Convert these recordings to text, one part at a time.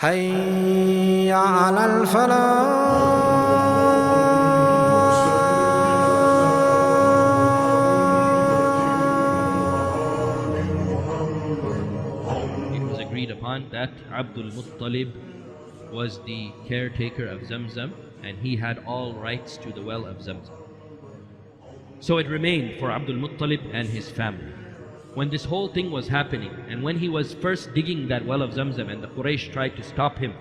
حي على الفلاح. It was agreed upon that Abdul Muttalib was the caretaker of Zamzam and he had all rights to the well of Zamzam. So it remained for Abdul Muttalib and his family. When this whole thing was happening and when he was first digging that well of Zamzam and the Quraysh tried to stop him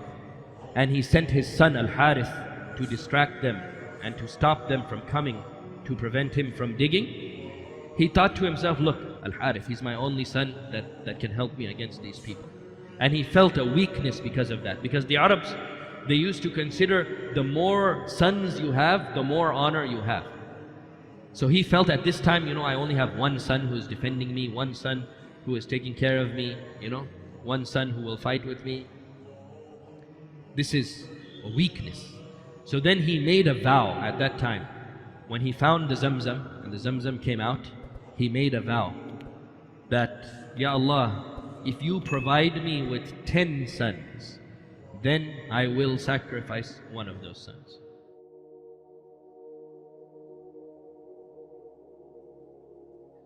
and he sent his son Al-Harith to distract them and to stop them from coming to prevent him from digging, he thought to himself, look, Al-Harith, he's my only son that can help me against these people. And he felt a weakness because of that. Because the Arabs, they used to consider the more sons you have, the more honor you have. So he felt at this time, I only have one son who is defending me, one son who is taking care of me, one son who will fight with me. This is a weakness. So then he made a vow at that time. When he found the Zamzam and the Zamzam came out, he made a vow that, Ya Allah, if you provide me with 10 sons, then I will sacrifice one of those sons.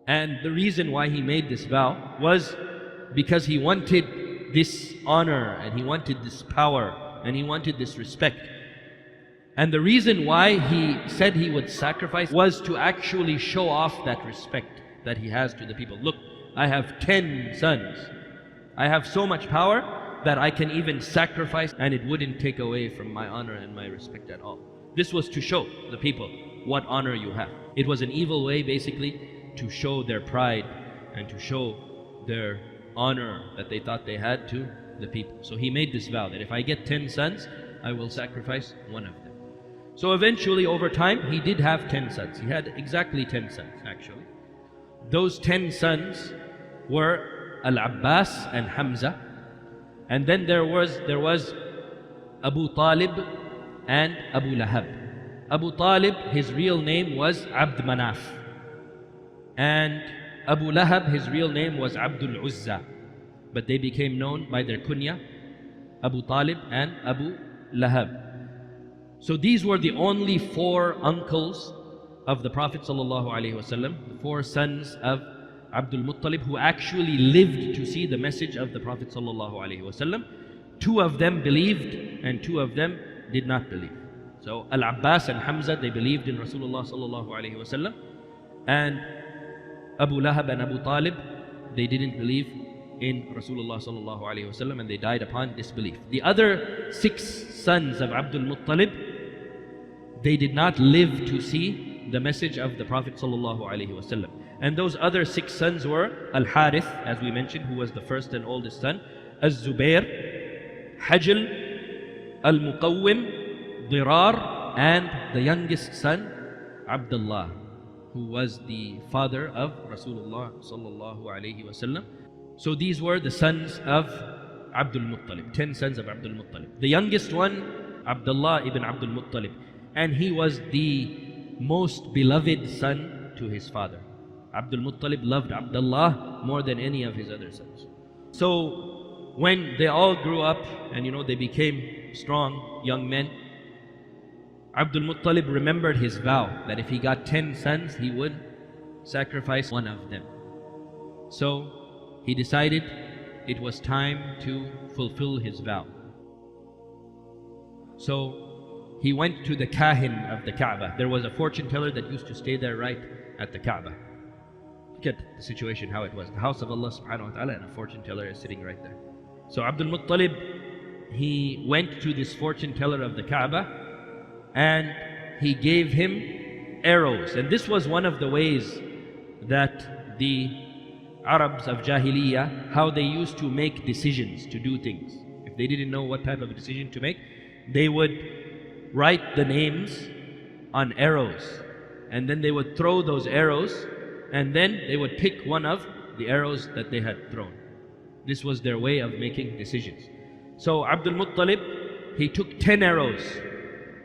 And the reason why he made this vow was because he wanted this honor and he wanted this power and he wanted this respect. And the reason why he said he would sacrifice was to actually show off that respect that he has to the people. Look, I have 10 sons. I have so much power that I can even sacrifice and it wouldn't take away from my honor and my respect at all. This was to show the people what honor you have. It was an evil way basically to show their pride and to show their honor that they thought they had to the people. So he made this vow that if I get 10 sons, I will sacrifice one of them. So eventually over time, he did have 10 sons. He had exactly 10 sons actually. Those 10 sons were Al-Abbas and Hamza. And then there was Abu Talib and Abu Lahab. Abu Talib, his real name was Abd Manaf. And Abu Lahab, his real name was Abdul Uzza. But they became known by their kunya, Abu Talib and Abu Lahab. So these were the only 4 uncles of the Prophet ﷺ, the 4 sons of Abdul Muttalib who actually lived to see the message of the Prophet ﷺ. 2 of them believed and 2 of them did not believe. So Al-Abbas and Hamza, they believed in Rasulullah ﷺ, and Abu Lahab and Abu Talib, they didn't believe in Rasulullah ﷺ and they died upon disbelief. The other 6 sons of Abdul Muttalib, they did not live to see the message of the Prophet ﷺ. And those other 6 sons were Al-Harith, as we mentioned, who was the first and oldest son, Az-Zubair, Hajl, Al-Muqawwim, Dirar, and the youngest son, Abdullah, who was the father of Rasulullah ﷺ. So these were the sons of Abdul Muttalib, 10 sons of Abdul Muttalib. The youngest one, Abdullah ibn Abdul Muttalib, and he was the most beloved son to his father. Abdul Muttalib loved Abdullah more than any of his other sons. So when they all grew up and they became strong young men, Abdul Muttalib remembered his vow that if he got 10 sons, he would sacrifice one of them. So he decided it was time to fulfill his vow. So he went to the Kahin of the Kaaba. There was a fortune teller that used to stay there right at the Kaaba. Look at the situation, how it was. The house of Allah subhanahu wa ta'ala and a fortune teller is sitting right there. So Abdul Muttalib, he went to this fortune teller of the Kaaba and he gave him arrows. And this was one of the ways that the Arabs of Jahiliyyah, how they used to make decisions to do things. If they didn't know what type of decision to make, they would write the names on arrows and then they would throw those arrows and then they would pick one of the arrows that they had thrown. This was their way of making decisions. So Abdul Muttalib, he took 10 arrows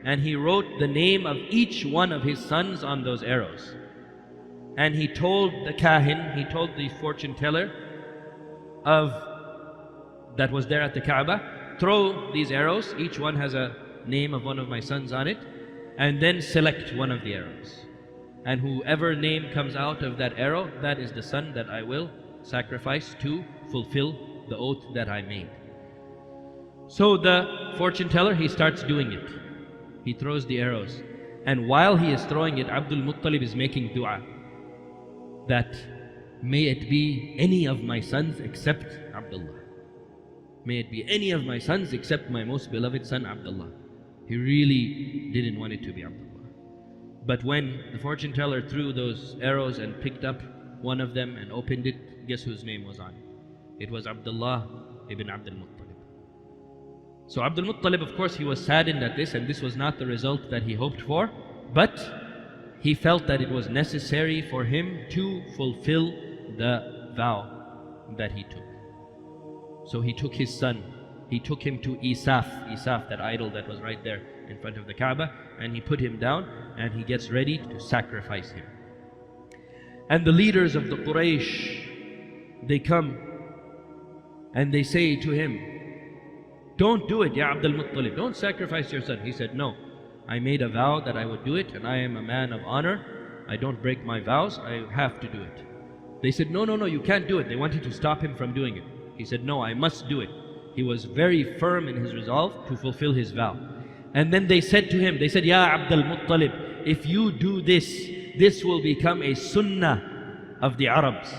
and he wrote the name of each one of his sons on those arrows. And he told the Kahin, he told the fortune teller that was there at the Kaaba, throw these arrows, each one has a name of one of my sons on it, and then select one of the arrows. And whoever name comes out of that arrow, that is the son that I will sacrifice to fulfill the oath that I made. So the fortune teller, he starts doing it. He throws the arrows. And while he is throwing it, Abdul Muttalib is making dua that may it be any of my sons except Abdullah. May it be any of my sons except my most beloved son Abdullah. He really didn't want it to be Abdullah. But when the fortune teller threw those arrows and picked up one of them and opened it, guess whose name was on it? It was Abdullah ibn Abd Al Muttalib. So Abdul Muttalib, of course, he was saddened at this, and this was not the result that he hoped for, but he felt that it was necessary for him to fulfill the vow that he took. So he took his son, he took him to Isaf, that idol that was right there in front of the Kaaba, and he put him down and he gets ready to sacrifice him. And the leaders of the Quraysh, they come and they say to him, "Don't do it, Ya Abd Al Muttalib, don't sacrifice your son." He said, "No, I made a vow that I would do it, and I am a man of honor. I don't break my vows, I have to do it." They said, No, you can't do it." They wanted to stop him from doing it. He said, "No, I must do it." He was very firm in his resolve to fulfill his vow. And then they said to him, they said, "Ya Abd Al Muttalib, if you do this, this will become a sunnah of the Arabs.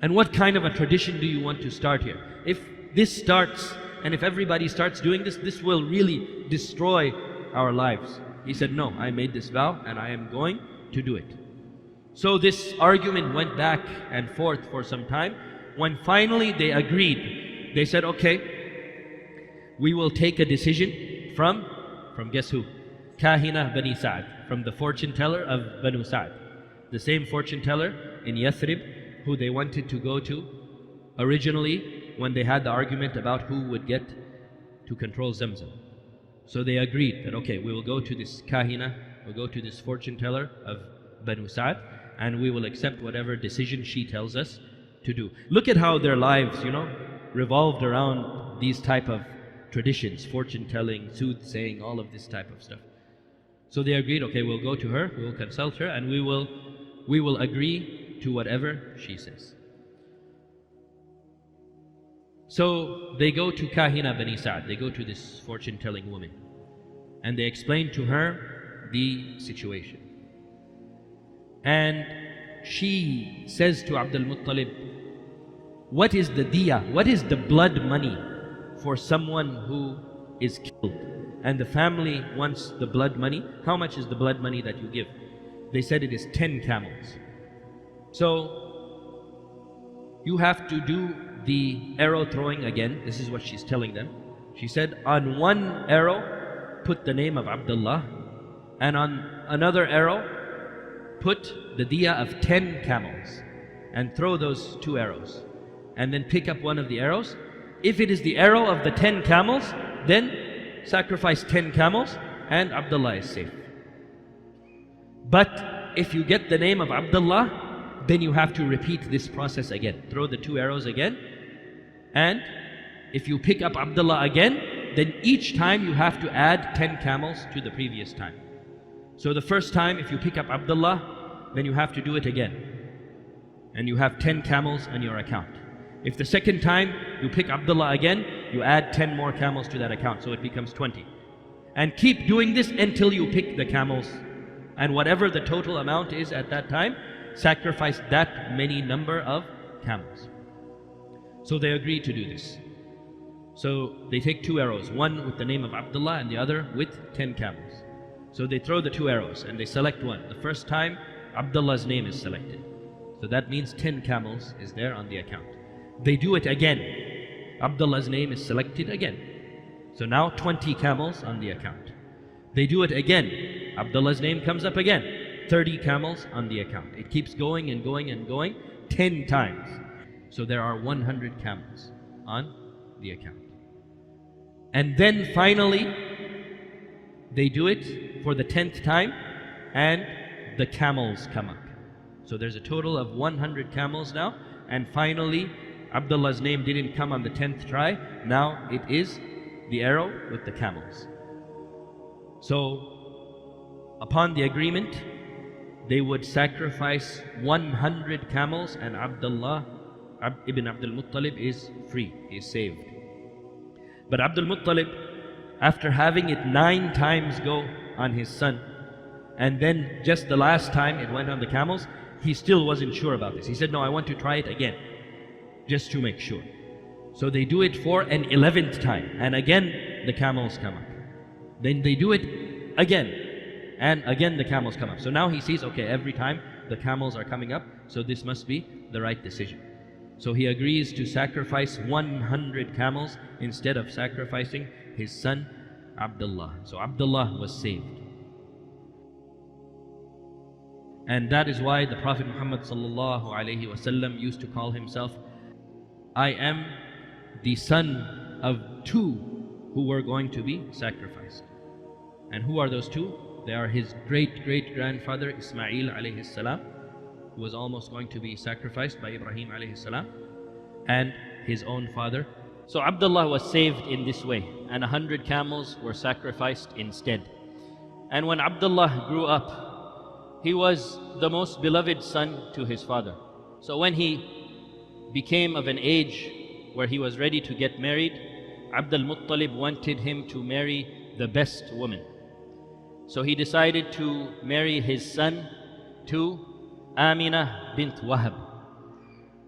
And what kind of a tradition do you want to start here? If this starts, and if everybody starts doing this, this will really destroy our lives." He said, "No, I made this vow and I am going to do it." So this argument went back and forth for some time. When finally they agreed, they said, "Okay, we will take a decision from guess who? Kahina Bani Sa'd, from the fortune teller of Banu Sa'd. The same fortune teller in Yathrib who they wanted to go to originally when they had the argument about who would get to control Zamzam. So they agreed that, okay, we will go to this Kahina, we'll go to this fortune teller of Banu Sa'd, and we will accept whatever decision she tells us to do. Look at how their lives, revolved around these type of traditions, fortune telling, soothsaying, all of this type of stuff. So they agreed, okay, we'll go to her, we will consult her, and we will agree to whatever she says. So they go to Kahina Bani Sa'd, they go to this fortune telling woman, and they explain to her the situation. And she says to Abd Al Muttalib, "What is the diya? What is the blood money for someone who is killed? And the family wants the blood money. How much is the blood money that you give?" They said it is 10 camels. So you have to do the arrow throwing again. This is what she's telling them. She said, on one arrow, put the name of Abdullah, and on another arrow, put the diya of 10 camels, and throw those 2 arrows. And then pick up one of the arrows. If it is the arrow of the 10 camels, then sacrifice 10 camels, and Abdullah is safe. But if you get the name of Abdullah, then you have to repeat this process again. Throw the 2 arrows again, and if you pick up Abdullah again, then each time you have to add 10 camels to the previous time. So the first time, if you pick up Abdullah, then you have to do it again, and you have 10 camels on your account. If the second time you pick Abdullah again, you add 10 more camels to that account, so it becomes 20. And keep doing this until you pick the camels, and whatever the total amount is at that time, sacrifice that many number of camels. So they agreed to do this. So they take 2 arrows, one with the name of Abdullah and the other with 10 camels. So they throw the 2 arrows and they select one. The first time, Abdullah's name is selected. So that means 10 camels is there on the account. They do it again. Abdullah's name is selected again. So now 20 camels on the account. They do it again. Abdullah's name comes up again. 30 camels on the account. It keeps going and going and going 10 times. So there are 100 camels on the account. And then finally, they do it for the 10th time, and the camels come up. So there's a total of 100 camels now, and finally Abdullah's name didn't come on the 10th try. Now it is the arrow with the camels. So upon the agreement, they would sacrifice 100 camels, and Abdullah ibn Abdul Muttalib is free, he is saved. But Abdul Muttalib, after having it 9 times go on his son, and then just the last time it went on the camels, he still wasn't sure about this. He said, no, I want to try it again, just to make sure. So they do it for an 11th time, and again the camels come up. Then they do it again, and again the camels come up. So now he sees, okay, every time the camels are coming up, so this must be the right decision. So he agrees to sacrifice 100 camels instead of sacrificing his son Abdullah. So Abdullah was saved. And that is why the Prophet Muhammad sallallahu alaihi wasallam used to call himself, I am the son of 2 who were going to be sacrificed. And who are those 2? They are his great-great-grandfather Ismail alayhi salam, who was almost going to be sacrificed by Ibrahim alayhi salam, and his own father. So Abdullah was saved in this way, and 100 camels were sacrificed instead. And when Abdullah grew up, he was the most beloved son to his father. So when he became of an age where he was ready to get married, Abd Al Muttalib wanted him to marry the best woman. So he decided to marry his son to Amina bint Wahab.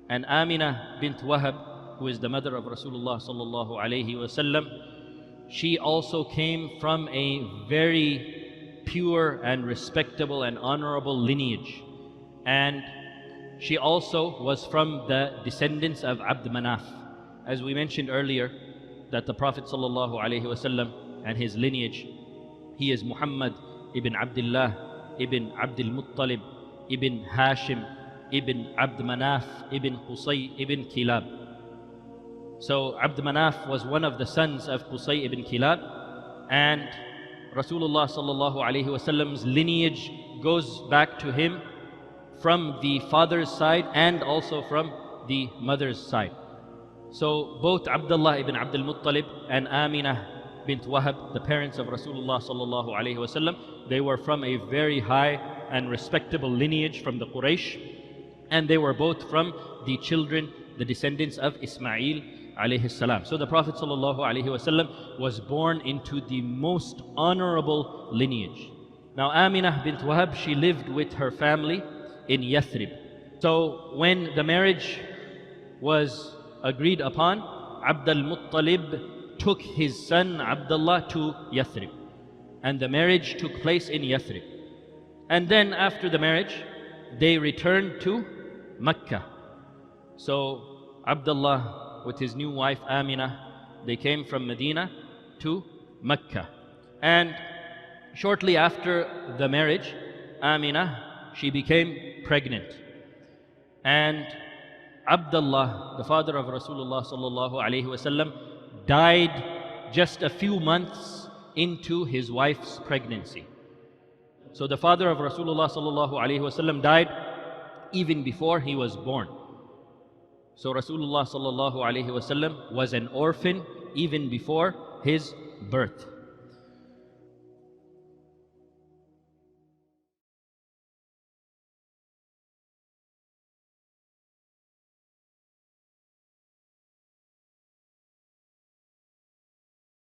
And Amina bint Wahab, who is the mother of Rasulullah sallallahu alaihi wasallam, she also came from a very pure and respectable and honorable lineage. And she also was from the descendants of Abd Manaf. As we mentioned earlier, that the Prophet sallallahu alaihi wasallam and his lineage, he is Muhammad ibn Abdullah ibn Abdul Muttalib ibn Hashim ibn Abd Manaf ibn Qusay ibn Kilab. So Abd Manaf was one of the sons of Qusay ibn Kilab, and Rasulullah sallallahu alaihi wasallam's lineage goes back to him from the father's side and also from the mother's side. So both Abdullah ibn Abdul Muttalib and Amina bint Wahab, the parents of Rasulullah sallallahu alaihi wasallam, they were from a very high and respectable lineage from the Quraysh, and they were both from the children, the descendants of Ismail alayhi salam. So the Prophet sallallahu alaihi wasallam was born into the most honorable lineage. Now Amina bint Wahab, she lived with her family in Yathrib. So when the marriage was agreed upon, Abd Al Muttalib took his son Abdullah to Yathrib, and the marriage took place in Yathrib. And then after the marriage, they returned to Mecca. So Abdullah with his new wife Amina, they came from Medina to Mecca. And shortly after the marriage, Amina, she became pregnant. And Abdullah, the father of Rasulullah sallallahu alaihi wasallam, died just a few months into his wife's pregnancy. So the father of Rasulullah sallallahu alaihi wasallam died even before he was born. So Rasulullah sallallahu alaihi wasallam was an orphan even before his birth.